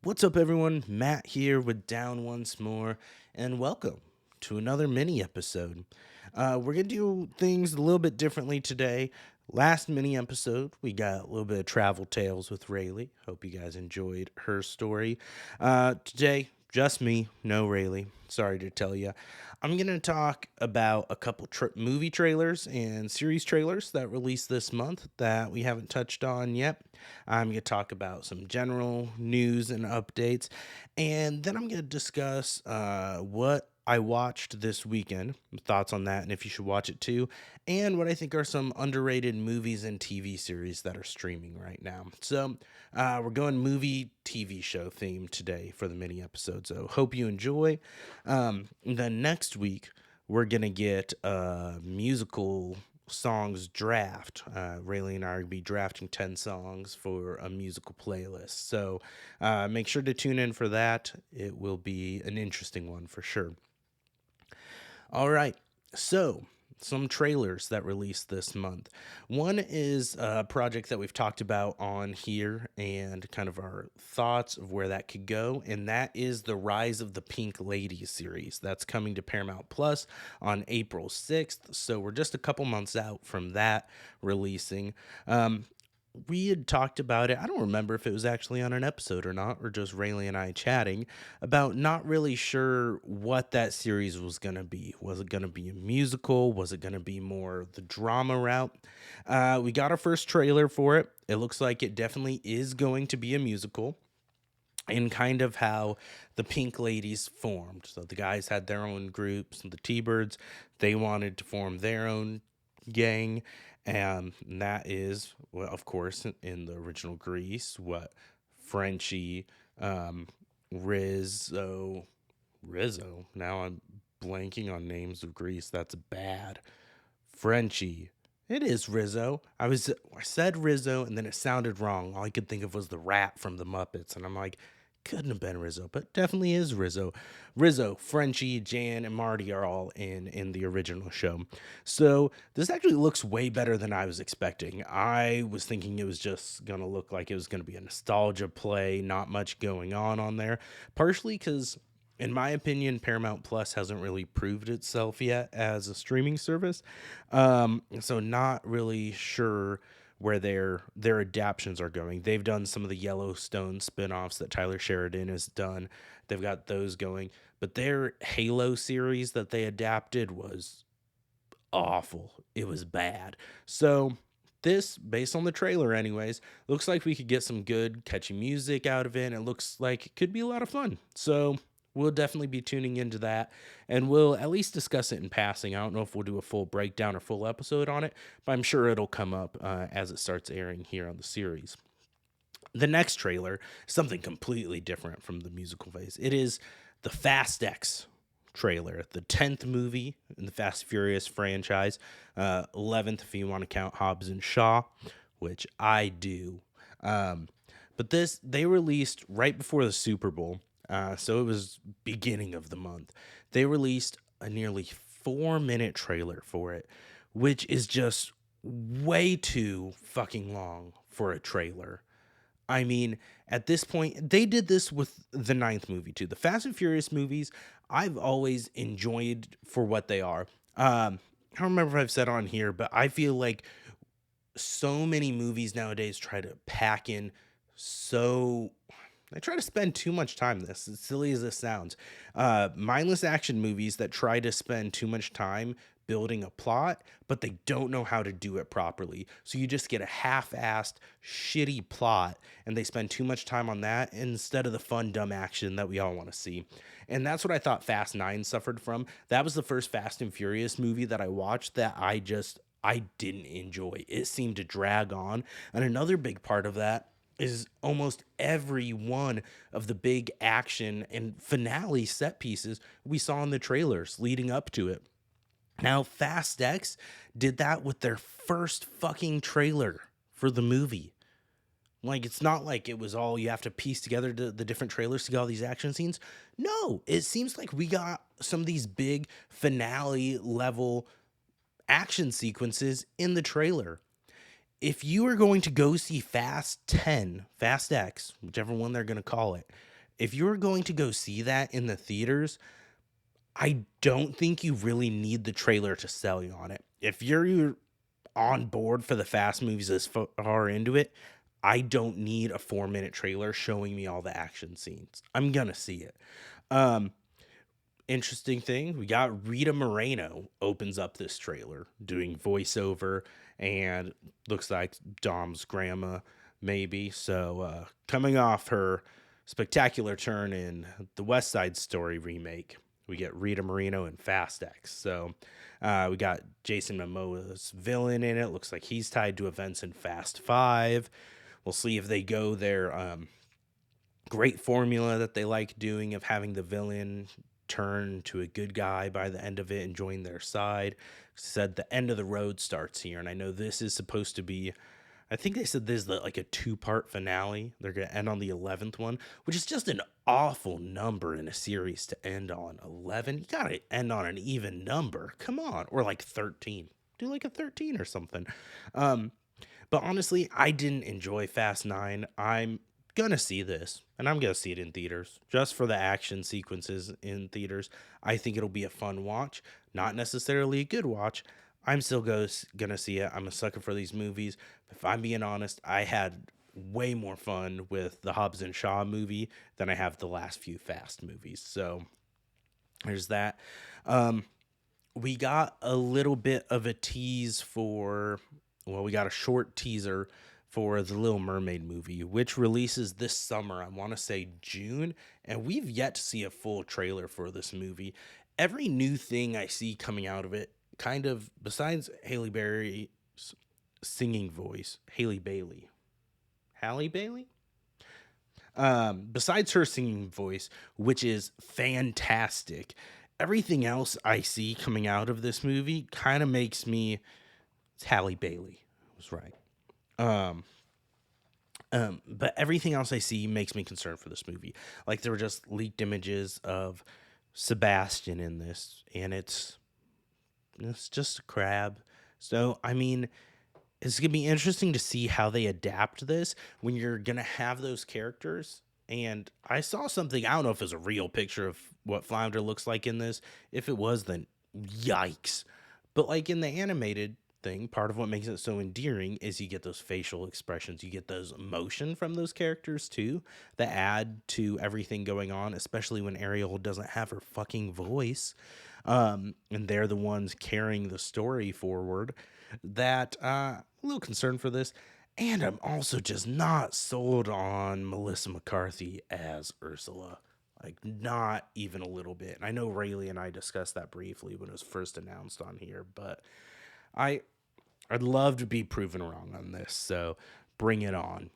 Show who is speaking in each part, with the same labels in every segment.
Speaker 1: What's up, everyone? Matt here with Down Once More, and welcome to another mini episode. We're going to do things a little bit differently today. Last mini episode, we got a little bit of travel tales with Rayleigh. Hope you guys enjoyed her story. Today, just me, no Rayleigh. Sorry to tell you. I'm going to talk about a couple movie trailers and series trailers that released this month that we haven't touched on yet. I'm going to talk about some general news and updates, and then I'm going to discuss what I watched this weekend, thoughts on that, and if you should watch it too, and what I think are some underrated movies and TV series that are streaming right now. So, we're going movie TV show theme today for the mini episode. So, hope you enjoy. Then next week, we're going to get a musical songs draft. Rayleigh and I are going to be drafting 10 songs for a musical playlist. So make sure to tune in for that. It will be an interesting one for sure. All right. So, some trailers that released this month. One is a project that we've talked about on here and kind of our thoughts of where that could go, and that is the Rise of the Pink Lady series. That's coming to Paramount Plus on April 6th. So, we're just a couple months out from that releasing. We had talked about it. I don't remember if it was actually on an episode or not, or just Rayleigh and I chatting about not really sure what that series was going to be. Was it going to be a musical? Was it going to be more the drama route? We got our first trailer for it. It looks like it definitely is going to be a musical. And kind of how the Pink Ladies formed. So the guys had their own groups, and the T Birds, they wanted to form their own gang. And that is, well, of course, in the original Grease, what Frenchie, um, Rizzo. Now I'm blanking on names of Grease. That's bad. Frenchie. It is Rizzo. I said Rizzo and then it sounded wrong. All I could think of was the rat from the Muppets, and I'm like, couldn't have been Rizzo, but definitely is Rizzo. Rizzo, Frenchie, Jan, and Marty are all in the original show. So this actually looks way better than I was expecting. I was thinking it was just gonna look like it was gonna be a nostalgia play, not much going on there. Partially because in my opinion, Paramount Plus hasn't really proved itself yet as a streaming service. So not really sure where their adaptations are going. They've done some of the Yellowstone spin-offs that Tyler Sheridan has done. They've got those going. But their Halo series that they adapted was awful. It was bad. So this, based on the trailer anyways, looks like we could get some good catchy music out of it. And it looks like it could be a lot of fun. So we'll definitely be tuning into that, and we'll at least discuss it in passing. I don't know if we'll do a full breakdown or full episode on it, but I'm sure it'll come up as it starts airing here on the series. The next trailer is something completely different from the musical phase. It is the Fast X trailer, the 10th movie in the Fast Furious franchise, 11th if you want to count Hobbs and Shaw, which I do. Um, but this they released right before the Super Bowl, so it was beginning of the month. They released a nearly 4 minute trailer for it, which is just way too fucking long for a trailer. I mean, at this point, they did this with the ninth movie too. The Fast and Furious movies, I've always enjoyed for what they are. I don't remember if I've said on here, but I feel like so many movies nowadays try to pack in so they try to spend too much time this as silly as this sounds. Mindless action movies that try to spend too much time building a plot, but they don't know how to do it properly. So you just get a half-assed shitty plot, and they spend too much time on that instead of the fun dumb action that we all want to see. And that's what I thought Fast 9 suffered from. That was the first Fast and Furious movie that I watched that I didn't enjoy. It seemed to drag on. And another big part of that is almost every one of the big action and finale set pieces we saw in the trailers leading up to it. Now, Fast X did that with their first fucking trailer for the movie. Like, it's not like it was all you have to piece together the different trailers to get all these action scenes. No, it seems like we got some of these big finale level action sequences in the trailer. If you are going to go see Fast 10, Fast X, whichever one they're going to call it, If you're going to go see that in the theaters, I don't think you really need the trailer to sell you on it. If you're on board for the Fast movies this far into it, I don't need a 4-minute trailer showing me all the action scenes. I'm gonna see it. Um, Interesting thing, we got Rita Moreno opens up this trailer doing voiceover and looks like Dom's grandma, maybe. So, coming off her spectacular turn in the West Side Story remake, we get Rita Moreno in Fast X. So, we got Jason Momoa's villain in it. Looks like he's tied to events in Fast Five. We'll see if they go their great formula that they like doing of having the villain turn to a good guy by the end of it and join their side. Said the end of the road starts here, and I know this is supposed to be. I think they said this is like a two-part finale. They're gonna end on the 11th one, which is just an awful number in a series to end on. 11. You gotta end on an even number. Come on, or like 13. Do like a 13 or something. Um, but honestly, I didn't enjoy Fast 9. I'm gonna see this, and I'm gonna see it in theaters just for the action sequences in theaters. I think it'll be a fun watch, not necessarily a good watch. I'm still gonna see it. I'm a sucker for these movies. If I'm being honest, I had way more fun with the Hobbs and Shaw movie than I have the last few Fast movies. So there's that. Um, we got a little bit of a tease for, well, we got a short teaser for the Little Mermaid movie, which releases this summer. I want to say June, and we've yet to see a full trailer for this movie. Every new thing I see coming out of it, kind of besides Haley Berry's singing voice, Halle Bailey, besides her singing voice, which is fantastic, everything else I see coming out of this movie kind of makes me. It's Halle Bailey. I was right. Um, but everything else I see makes me concerned for this movie. Like there were just leaked images of Sebastian in this, and it's just a crab. So I mean, it's gonna be interesting to see how they adapt this when you're gonna have those characters. And I saw something, I don't know if it's a real picture of what Flounder looks like in this. If it was, then yikes. But like in the animated thing, part of what makes it so endearing is you get those facial expressions, you get those emotion from those characters too, that add to everything going on, especially when Ariel doesn't have her fucking voice, and they're the ones carrying the story forward. That a little concerned for this, and I'm also just not sold on Melissa McCarthy as Ursula. Like, not even a little bit. And I know Rayleigh and I discussed that briefly when it was first announced on here, but I I'd love to be proven wrong on this. So bring it on.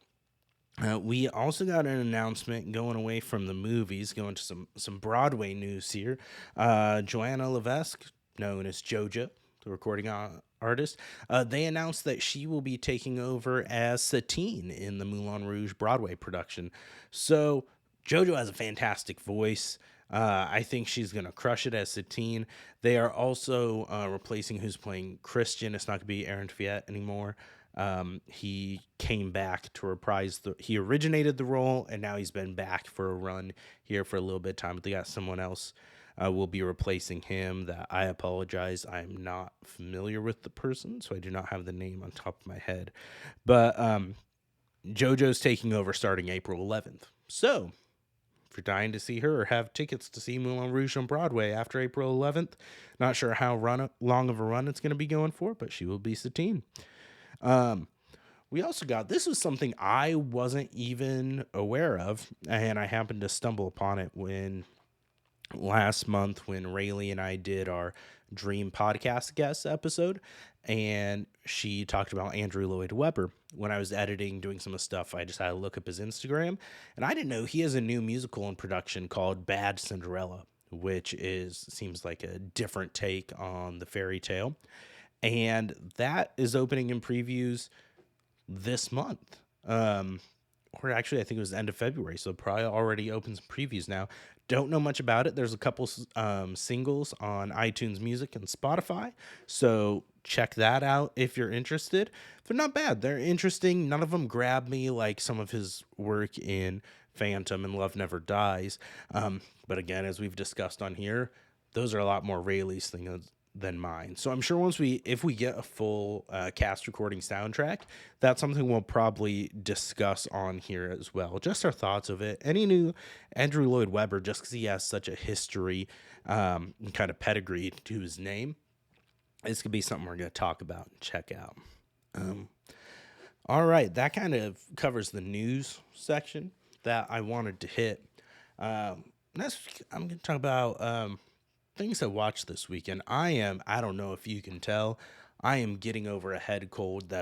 Speaker 1: We also got an announcement going away from the movies, going to some Broadway news here. Joanna Levesque, known as JoJo, the recording artist, they announced that she will be taking over as Satine in the Moulin Rouge Broadway production. So JoJo has a fantastic voice. I think she's gonna crush it as Satine. They are also replacing who's playing Christian. It's not gonna be Aaron Tveit anymore. He came back to reprise he originated the role, and now he's been back for a run here for a little bit of time. But they got someone else will be replacing him. That I apologize, I'm not familiar with the person, so I do not have the name on top of my head. But JoJo's taking over starting April 11th. So if you're dying to see her or have tickets to see Moulin Rouge on Broadway after April 11th, not sure how long of a run it's going to be going for, but she will be Satine. Um, we also got, this was something I wasn't even aware of, and I happened to stumble upon it when last month when Rayleigh and I did our Dream Podcast guest episode, and she talked about Andrew Lloyd Webber. When I was editing, doing some of the stuff, I just had to look up his Instagram, and I didn't know he has a new musical in production called Bad Cinderella, which seems like a different take on the fairy tale. And that is opening in previews this month. Or actually, I think it was the end of February, so probably already open some previews now. Don't know much about it. There's a couple singles on iTunes Music and Spotify, so check that out if you're interested. They're not bad. They're interesting. None of them grab me like some of his work in Phantom and Love Never Dies. But again, as we've discussed on here, those are a lot more Rayleigh's things than mine. So I'm sure if we get a full cast recording soundtrack, that's something we'll probably discuss on here as well. Just our thoughts of it. Any new Andrew Lloyd Webber, just because he has such a history and kind of pedigree to his name, this could be something we're going to talk about and check out. Um, all right, that kind of covers the news section that I wanted to hit. Next, I'm going to talk about things I watched this weekend. I don't know if you can tell, I am getting over a head cold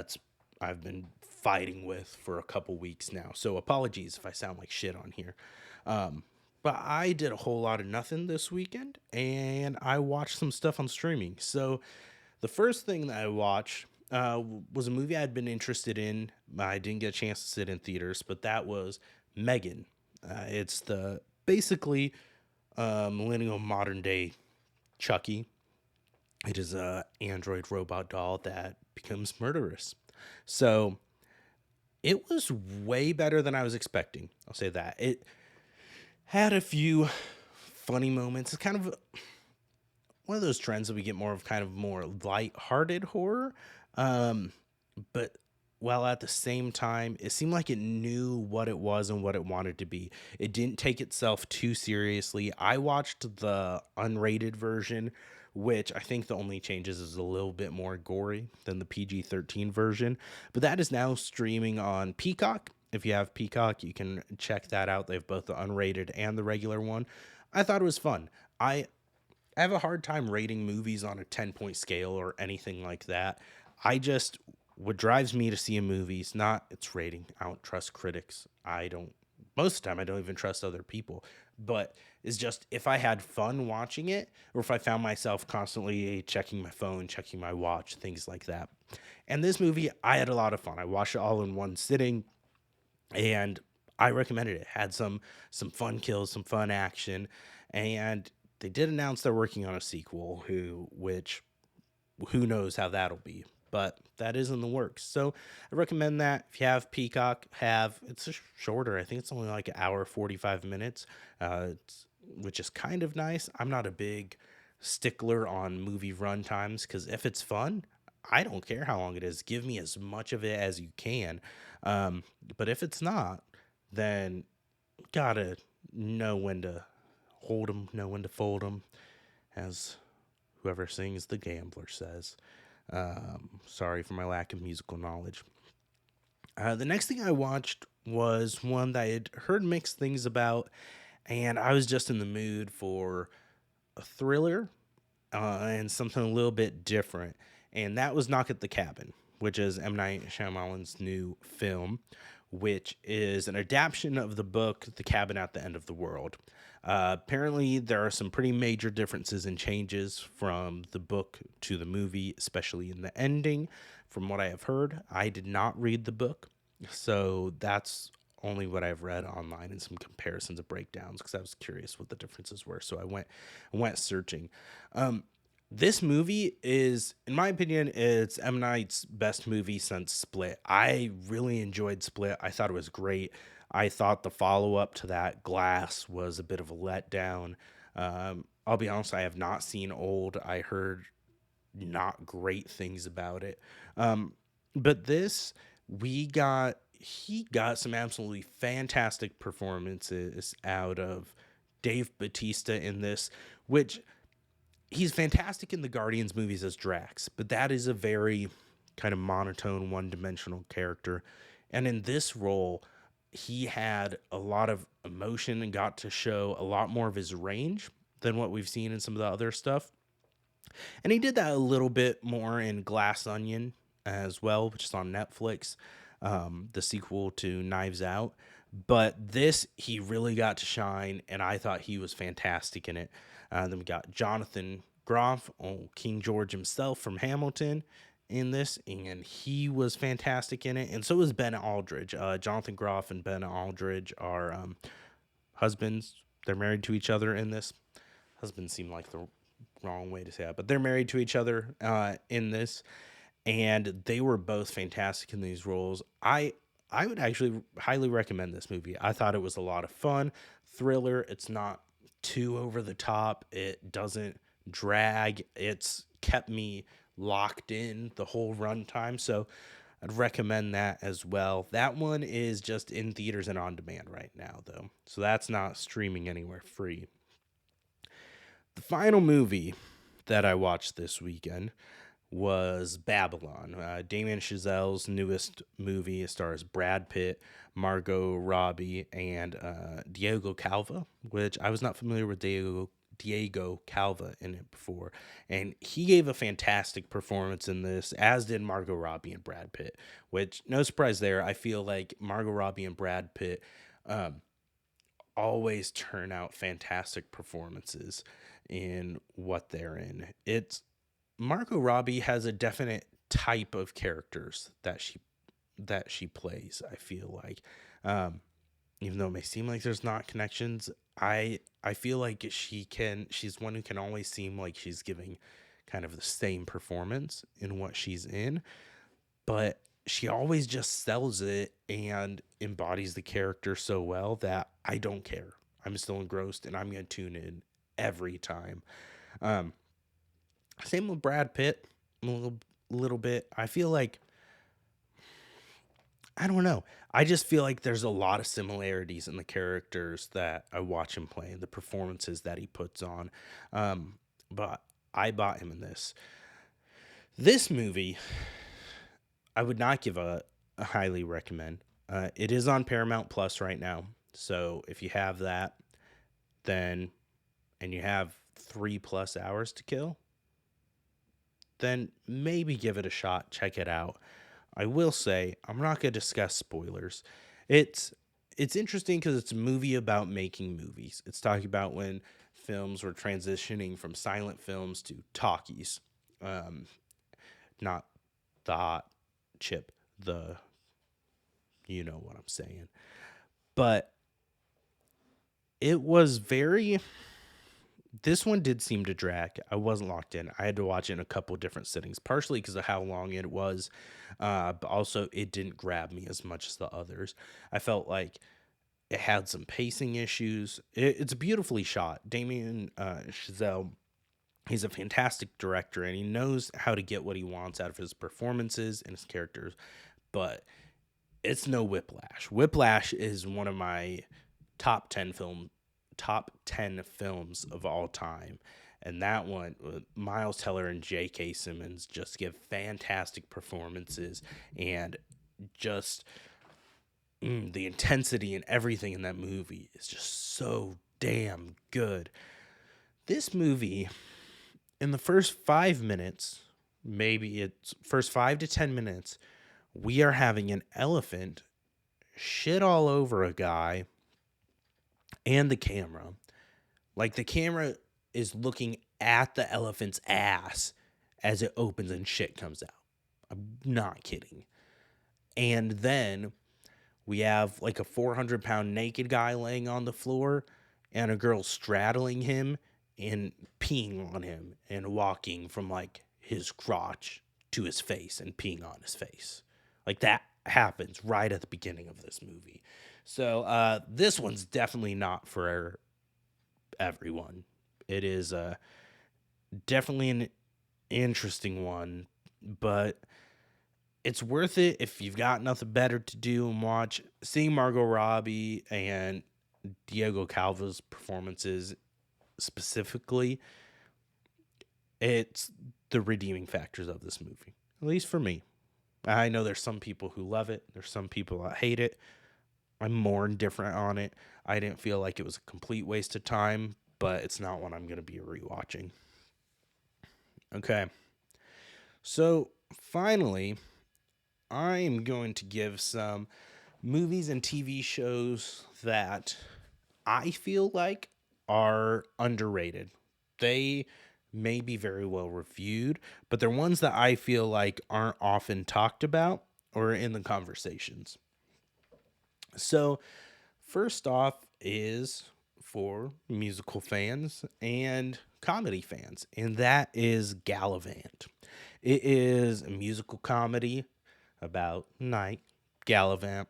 Speaker 1: I've been fighting with for a couple weeks now. So apologies if I sound like shit on here. But I did a whole lot of nothing this weekend and I watched some stuff on streaming. So the first thing that I watched was a movie I'd been interested in. I didn't get a chance to sit in theaters, but that was Megan. It's the basically millennial modern day Chucky. It is a android robot doll that becomes murderous. So it was way better than I was expecting. I'll say that. It had a few funny moments. It's kind of one of those trends that we get more of, kind of more light-hearted horror. Um, but while at the same time, it seemed like it knew what it was and what it wanted to be. It didn't take itself too seriously. I watched the unrated version, which I think the only changes is a little bit more gory than the PG-13 version. But that is now streaming on Peacock. If you have Peacock, you can check that out. They have both the unrated and the regular one. I thought it was fun. I have a hard time rating movies on a 10-point scale or anything like that. I just, what drives me to see a movie is not its rating. I don't trust critics. Most of the time, I don't even trust other people. But it's just if I had fun watching it, or if I found myself constantly checking my phone, checking my watch, things like that. And this movie, I had a lot of fun. I watched it all in one sitting and I recommended it. Had some fun kills, some fun action, and they did announce they're working on a sequel. Who knows how that'll be, but that is in the works. So I recommend that if you have Peacock. It's shorter. I think it's only like an hour 45 minutes, which is kind of nice. I'm not a big stickler on movie run times because if it's fun, I don't care how long it is. Give me as much of it as you can. But if it's not, then gotta know when to hold 'em, know when to fold 'em, as whoever sings The Gambler says. Sorry for my lack of musical knowledge. The next thing I watched was one that I had heard mixed things about, and I was just in the mood for a thriller and something a little bit different. And that was Knock at the Cabin, which is M. Night Shyamalan's new film, which is an adaptation of the book The Cabin at the End of the World. Apparently, there are some pretty major differences and changes from the book to the movie, especially in the ending. From what I have heard, I did not read the book, so that's only what I've read online and some comparisons of breakdowns because I was curious what the differences were. So I went searching. Um, this movie is, in my opinion, it's M. Night's best movie since Split. I really enjoyed Split. I thought it was great. I thought the follow up to that, Glass, was a bit of a letdown. I'll be honest, I have not seen Old. I heard not great things about it. But this, he got some absolutely fantastic performances out of Dave Bautista in this, which he's fantastic in the Guardians movies as Drax, but that is a very kind of monotone, one dimensional character. And in this role, he had a lot of emotion and got to show a lot more of his range than what we've seen in some of the other stuff. And he did that a little bit more in Glass Onion as well, which is on Netflix, the sequel to Knives Out. But this, he really got to shine, and I thought he was fantastic in it. Then we got Jonathan Groff, King George himself from Hamilton, in this, and he was fantastic in it. And so was Ben Aldridge. Jonathan Groff and Ben Aldridge are husbands. They're married to each other in this. Husbands seem like the wrong way to say that, but they're married to each other in this, and they were both fantastic in these roles. I would actually highly recommend this movie. I thought it was a lot of fun, thriller. It's not too over the top. It doesn't drag. It's kept me locked in the whole runtime. So I'd recommend that as well. That one is just in theaters and on demand right now, though. So that's not streaming anywhere free. The final movie that I watched this weekend was Babylon. Damien Chazelle's newest movie. It stars Brad Pitt, Margot Robbie, and Diego Calva, which I was not familiar with Diego Calva in it before. And he gave a fantastic performance in this, as did Margot Robbie and Brad Pitt, which, no surprise there. I feel like Margot Robbie and Brad Pitt um, always turn out fantastic performances in what they're in. It's Margot Robbie has a definite type of characters that she plays. I feel like, um, even though it may seem like there's not connections, I feel like she's one who can always seem like she's giving kind of the same performance in what she's in, but she always just sells it and embodies the character so well that I don't care. I'm still engrossed and I'm gonna tune in every time. Um, Same with Brad Pitt, a little bit. I feel like I don't know. I just feel like there's a lot of similarities in the characters that I watch him play, and the performances that he puts on. Um, but I bought him in this. This movie, I would not give a highly recommend. It is on Paramount Plus right now, so if you have that, then and you have 3+ hours to kill, then maybe give it a shot. Check it out. I will say I'm not going to discuss spoilers. It's it's interesting because it's a movie about making movies. It's talking about when films were transitioning from silent films to talkies. Um, Not the hot chip, the you know what I'm saying. But it was very this one did seem to drag. I wasn't locked in. I had to watch it in a couple different sittings, partially because of how long it was, but also it didn't grab me as much as the others. I felt like it had some pacing issues. It's beautifully shot. Damien Chazelle, he's a fantastic director, and he knows how to get what he wants out of his performances and his characters. But it's no Whiplash. Whiplash is one of my top 10 film top 10 films of all time. And that one, Miles Teller and J.K. Simmons just give fantastic performances, and just the intensity and everything in that movie is just so damn good. This movie, in the first 5 minutes, maybe it's first 5 to 10 minutes, we are having an elephant shit all over a guy and the camera. Like, the camera is looking at the elephant's ass as it opens and shit comes out. I'm not kidding. And then we have like a 400-pound naked guy laying on the floor and a girl straddling him and peeing on him and walking from like his crotch to his face and peeing on his face. Like, that happens right at the beginning of this movie. So this one's definitely not for everyone. It is definitely an interesting one, but it's worth it if you've got nothing better to do and watch. Seeing Margot Robbie and Diego Calva's performances specifically, it's the redeeming factors of this movie, at least for me. I know there's some people who love it. There's some people that hate it. I'm more indifferent on it. I didn't feel like it was a complete waste of time, but it's not one I'm going to be rewatching. Okay. So finally, I am going to give some movies and TV shows that I feel like are underrated. They may be very well reviewed, but they're ones that I feel like aren't often talked about or in the conversations. So, first off is for musical fans and comedy fans, and that is Gallivant. It is a musical comedy about Night Gallivant.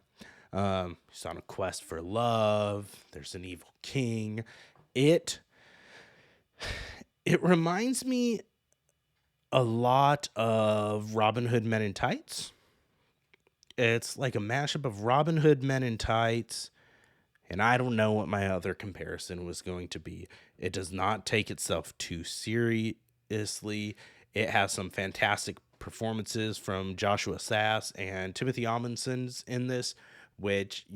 Speaker 1: He's on a quest for love. There's an evil king. It it reminds me a lot of Robin Hood Men in Tights. It's like a mashup of Robin Hood Men in Tights, and I don't know what my other comparison was going to be. It does not take itself too seriously. It has some fantastic performances from Joshua Sass and Timothy Amundsen's in this, which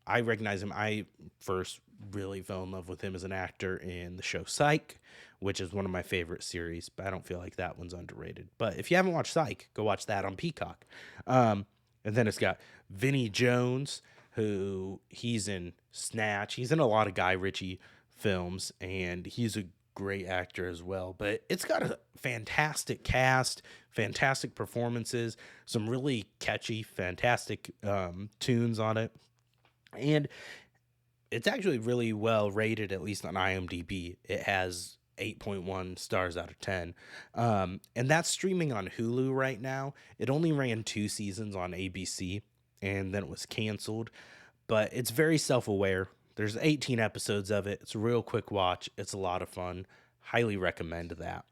Speaker 1: I recognize him. I first really fell in love with him as an actor in the show Psych, which is one of my favorite series, but I don't feel like that one's underrated. But if you haven't watched Psych, go watch that on Peacock. And then it's got Vinnie Jones, who he's in Snatch. He's in a lot of Guy Ritchie films, and he's a great actor as well. But it's got a fantastic cast, fantastic performances, some really catchy, fantastic tunes on it. And it's actually really well rated, at least on IMDb. It has 8.1 stars out of 10. And that's streaming on Hulu right now. It only ran 2 seasons on ABC, and then it was canceled. But it's very self aware. There's 18 episodes of it. It's a real quick watch. It's a lot of fun. Highly recommend that.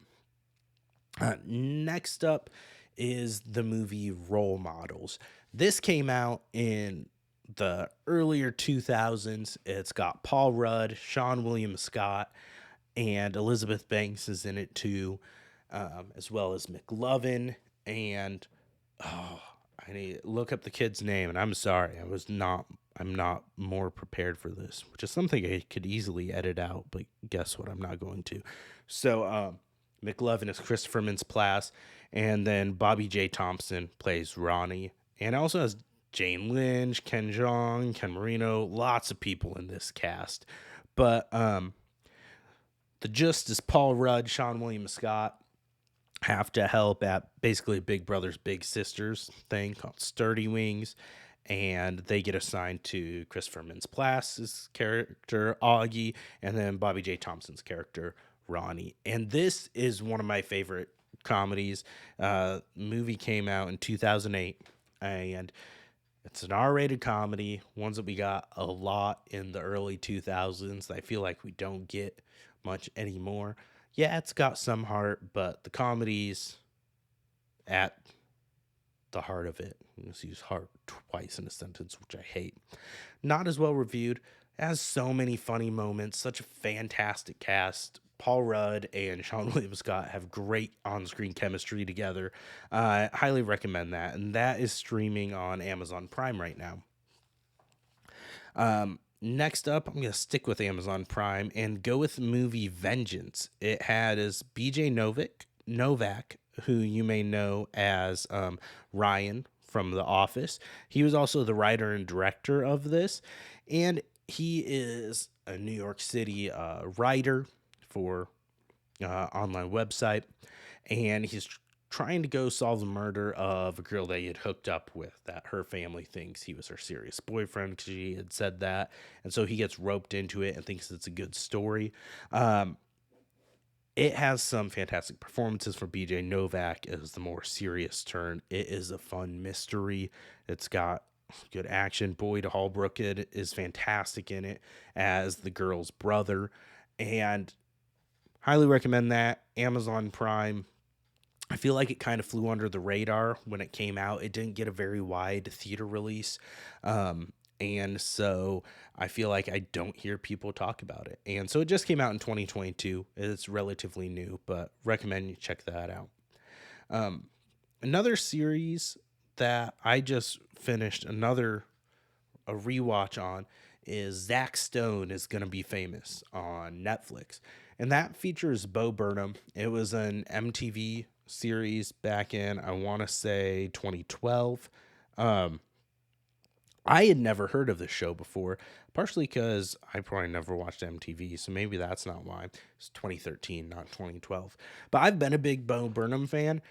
Speaker 1: Next up is the movie Role Models. This came out in the earlier 2000s. It's got Paul Rudd, Sean William Scott, and Elizabeth Banks is in it too, as well as McLovin. And oh, I need to look up the kid's name. And I'm sorry, I'm not more prepared for this, which is something I could easily edit out. But guess what? I'm not going to. So McLovin is Christopher Mintz-Plasse, and then Bobby J. Thompson plays Ronnie, and it also has Jane Lynch, Ken Jeong, Ken Marino, lots of people in this cast. But the gist is Paul Rudd, Sean William Scott have to help at basically Big Brothers Big Sisters thing called Sturdy Wings, and they get assigned to Christopher Mintz-Plasse's character Augie, and then Bobby J. Thompson's character Ronnie. And this is one of my favorite comedies. Movie came out in 2008, and it's an R-rated comedy, ones that we got a lot in the early 2000s. I feel like we don't get much anymore. Yeah, it's got some heart, but the comedy's at the heart of it. Let's use heart twice in a sentence, which I hate. Not as well reviewed. It has so many funny moments, such a fantastic cast. Paul Rudd and Sean William Scott have great on-screen chemistry together. Highly recommend that. And that is streaming on Amazon Prime right now. Next up, I'm going to stick with Amazon Prime and go with the movie Vengeance. It had as BJ Novak, who you may know as Ryan from The Office. He was also the writer and director of this, and he is a New York City writer for online website, and he's trying to go solve the murder of a girl that he had hooked up with, that her family thinks he was her serious boyfriend because she had said that. And so he gets roped into it and thinks it's a good story. It has some fantastic performances from BJ Novak as the more serious turn. It is a fun mystery. It's got good action. Boyd Holbrook is fantastic in it as the girl's brother. And highly recommend that. Amazon Prime. I feel like it kind of flew under the radar when it came out. It didn't get a very wide theater release. And so I feel like I don't hear people talk about it. And so it just came out in 2022. It's relatively new, but recommend you check that out. Another series that I just finished a rewatch on is Zach Stone is Gonna Be Famous on Netflix. And that features Bo Burnham. It was an MTV series back in, I want to say 2012. I had never heard of this show before, partially because I probably never watched MTV, so maybe that's not why. It's 2013, not 2012. But I've been a big Bo Burnham fan.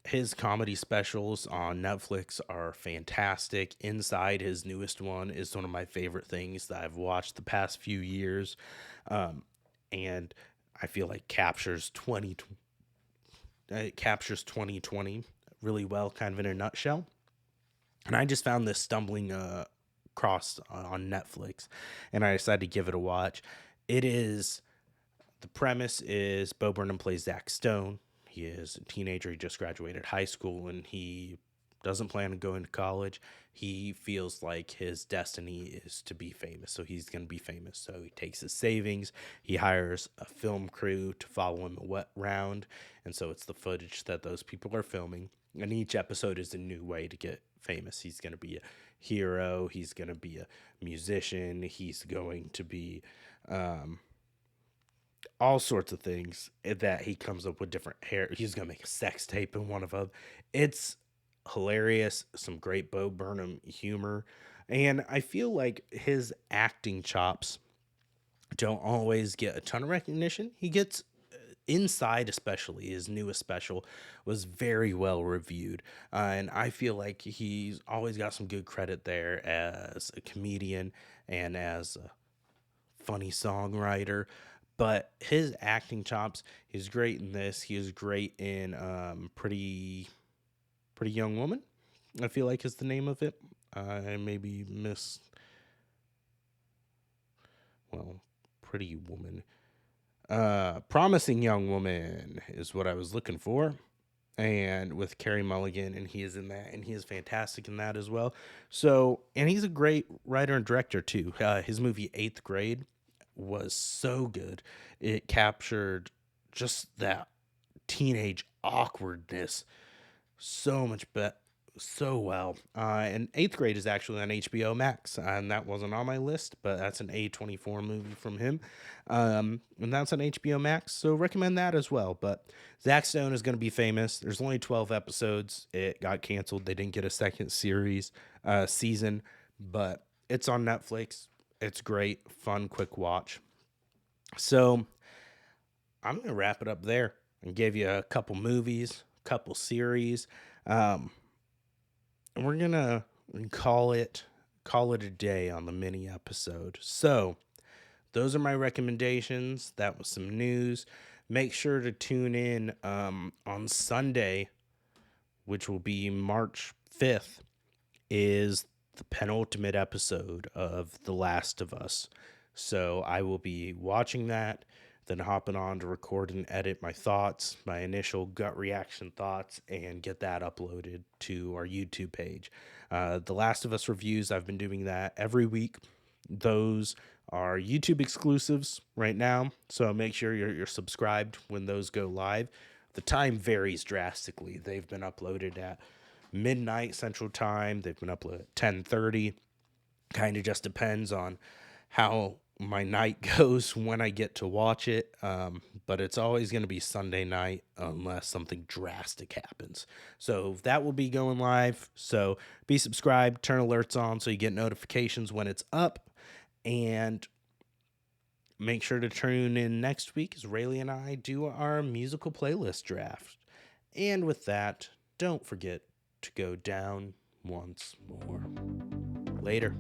Speaker 1: His comedy specials on Netflix are fantastic. Inside, his newest one, is one of my favorite things that I've watched the past few years. And I feel like it captures 2020 really well, kind of in a nutshell. And I just found this stumbling across on Netflix, and I decided to give it a watch. It is The premise is Bo Burnham plays Zach Stone. He is a teenager. He just graduated high school and he doesn't plan on going to college. He feels like his destiny is to be famous. So he's going to be famous. So he takes his savings. He hires a film crew to follow him around. And so it's the footage that those people are filming. And each episode is a new way to get famous. He's going to be a hero. He's going to be a musician. He's going to be all sorts of things that he comes up with different hair. He's gonna make a sex tape in one of them. It's hilarious. Some great Bo Burnham humor, and I feel like his acting chops don't always get a ton of recognition. He gets Inside, especially his newest special, was very well reviewed, and I feel like he's always got some good credit there as a comedian and as a funny songwriter, but his acting chops, he's great in this. He is great in Pretty Young Woman, I feel like is the name of it. I maybe miss well, Pretty Woman. Promising Young Woman is what I was looking for. And with Carey Mulligan, and he is in that, and he is fantastic in that as well. So, and he's a great writer and director too. His movie Eighth Grade was so good. It captured just that teenage awkwardness so much so well. And Eighth Grade is actually on HBO Max, and that wasn't on my list, but that's an A24 movie from him, and that's on HBO Max. So recommend that as well. But Zack Stone is going to be famous. There's only 12 episodes. It got canceled. They didn't get a second season, but it's on Netflix. It's great, fun, quick watch. So I'm gonna wrap it up there and give you a couple movies, couple series. Um, and we're gonna call it call it a day on the mini episode. So those are my recommendations. That was some news. Make sure to tune in on Sunday, which will be March 5th, is the penultimate episode of The Last of Us. So I will be watching that, then hopping on to record and edit my thoughts, my initial gut reaction thoughts, and get that uploaded to our YouTube page. The Last of Us reviews, I've been doing that every week. Those are YouTube exclusives right now, so make sure you're subscribed when those go live. The time varies drastically. They've been uploaded at midnight Central Time. They've been uploaded at 10:30. Kind of just depends on how my night goes when I get to watch it. But it's always going to be Sunday night unless something drastic happens. So that will be going live. So be subscribed, turn alerts on so you get notifications when it's up. And make sure to tune in next week as Rayleigh and I do our musical playlist draft. And with that, don't forget to go down once more. Later.